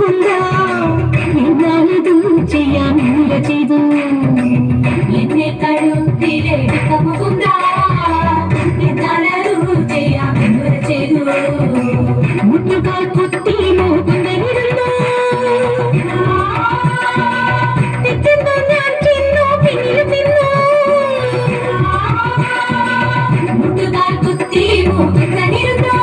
മുകുന്ദ എന്നാലിതു ചെയ്യാൻ ചെയ്തു എന്നെ കഴുത്തിലെടുത്ത മുകുന്ദ എന്നാലതു ചെയ്യാൻ ചെയ്തു മുട്ടുകാൽ കുത്തി മുകുന്ദനിരുന്നു തെറ്റെന്നു ഞാൻ ചെന്നു പിന്നിലും നിന്നു മുട്ടുകാൽ കുത്തി മുകുന്ദനിരുന്നു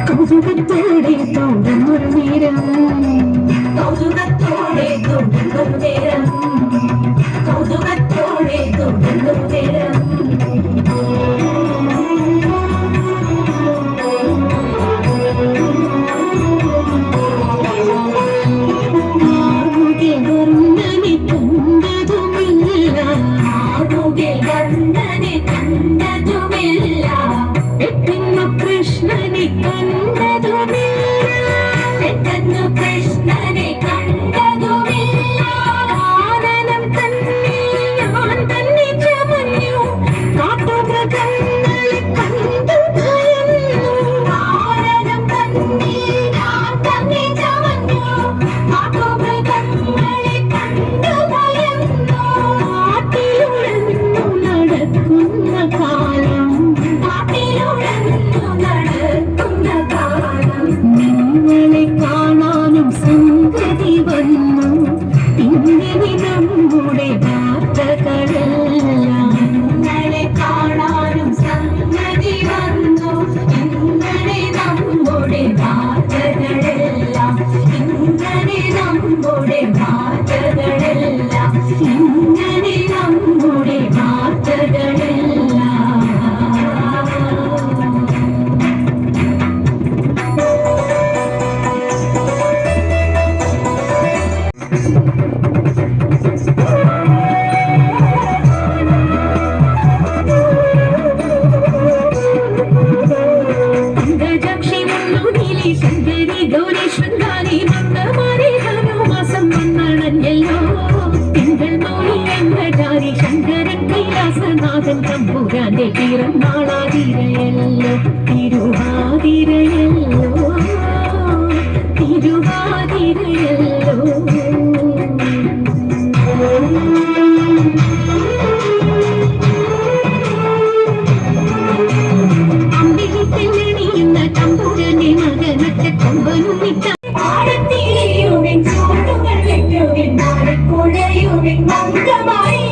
കൗതുകത്തോടെ തോന്നുന്നൊരു നേരം കൗതുകത്തോടെ തോന്നുന്നൊരു നേരം കൗതുകത്തോടെ തോന്നുന്നൊരു നേരം കൃഷ്ണനെ കണ്ടതുമില്ല ആനനം തന്നെ ഞാൻ തന്നെ ചമഞ്ഞു കാട്ടുമൃഗങ്ങളെ കണ്ടു ഭയന്നു ആനനം തന്നെ ഞാൻ തന്നെ ചമഞ്ഞു കാട്ടുമൃഗങ്ങളെ കണ്ടു ഭയന്നു കാട്ടിലുഴന്നു നടക്കുന്ന കാലം കാട്ടിലുഴന്നു നടക്കുന്ന കാലം നിങ്ങളെ കാണാനും സംഗതി വന്നു ഇങ്ങനെ നമ്മുടെ വാർത്തകളെല്ലാം നിങ്ങളെ കാണാനും സംഗതി വന്നു ഇങ്ങനെ നമ്മുടെ വാർത്തകളെല്ലാം ഇങ്ങനെ നമ്മുടെ വാർത്തകളെല്ലാം ഇങ്ങനെ നമ്മുടെ വാർത്തകളെല്ലാം ശങ്കരൻ തമ്പുരാന്റെ പിറന്നാളാതിരയല്ലോ തിരുവാതിരയല്ലോ തിരുവാതിരയല്ലോ അമ്പിളിത്തെന്നെണിയുന്ന തമ്പുരാന്റെ മകനൊക്കെ കൊമ്പനുമിട്ട പാടത്തിരിയുടെ ചോട്ടുകൾ വെക്കുവിൻ നാടക്കുഴയുടെ മംഗമായി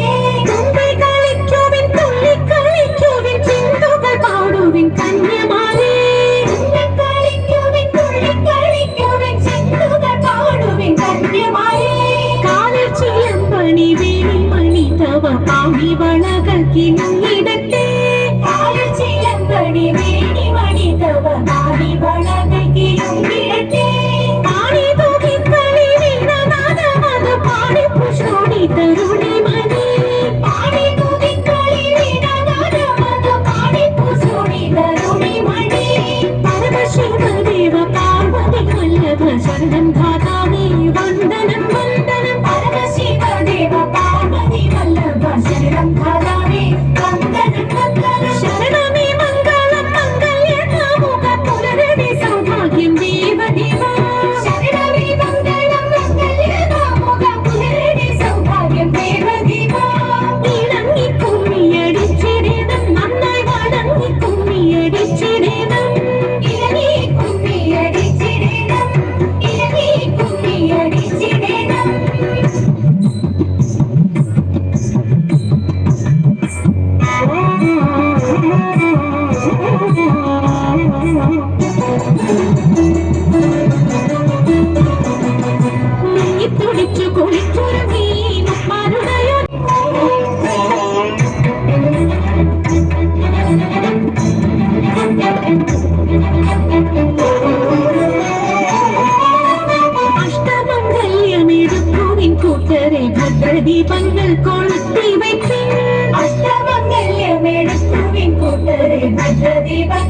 കന്യമാരേ കാലിൽ ചിലമ്പണി വേണിമണി തവ പാവി വളകൾക്കിടട്ടെ കാലിൽ ചിലമ്പണി വേണിമണി തവ പാവി വളകൾക്കിടട്ടെ പാടി തൂക്കി കളി വീണനാദമത് പാടി പുഷ്ണോടി തരുണി മണി പാടി തൂക്കി കളി വീണനാദമത് പാടി പുഷ്ണോടി തരുണി മണി പരമശിവദേവ പാർവതി വല്ലഭ ശരണം ധാതാവേ വന്ദനം വന്ദനം പരമശിവദേവ പാർവതി വല്ലഭ ശരണം ധാതാവേ വന്ദനം വന്ദനം ശരണമേ മംഗളം മംഗല്യകാമുക പുനരവി സൗഭാഗ്യം ദേവദേവ ശരണമേ മംഗളം മംഗല്യകാമുക പുനരവി സൗഭാഗ്യം ദേവദേവ ഇണങ്ങി കുമ്മിയടിച്ചിടേണം നന്നായി വണങ്ങി കുമ്മിയടിച്ചിടേണം ഇണങ്ങി കുമ്മിയടിച്ചിടേണം ഇണങ്ങി കുമ്മിയടിച്ചിടേണം തുടിച്ചു കുളിച്ചൊരുങ്ങി മുപ്പാരുടയോ അഷ്ടമംഗല്യമെടുക്കുവിൻ കൂട്ടരെ ഭദ്രദീപങ്ങൾ കൊളുത്തി വയ്ക്കും അഷ്ടമംഗല്യമെടുക്കുവിൻ കൂട്ടരെ ഭദ്രദീപങ്ങൾ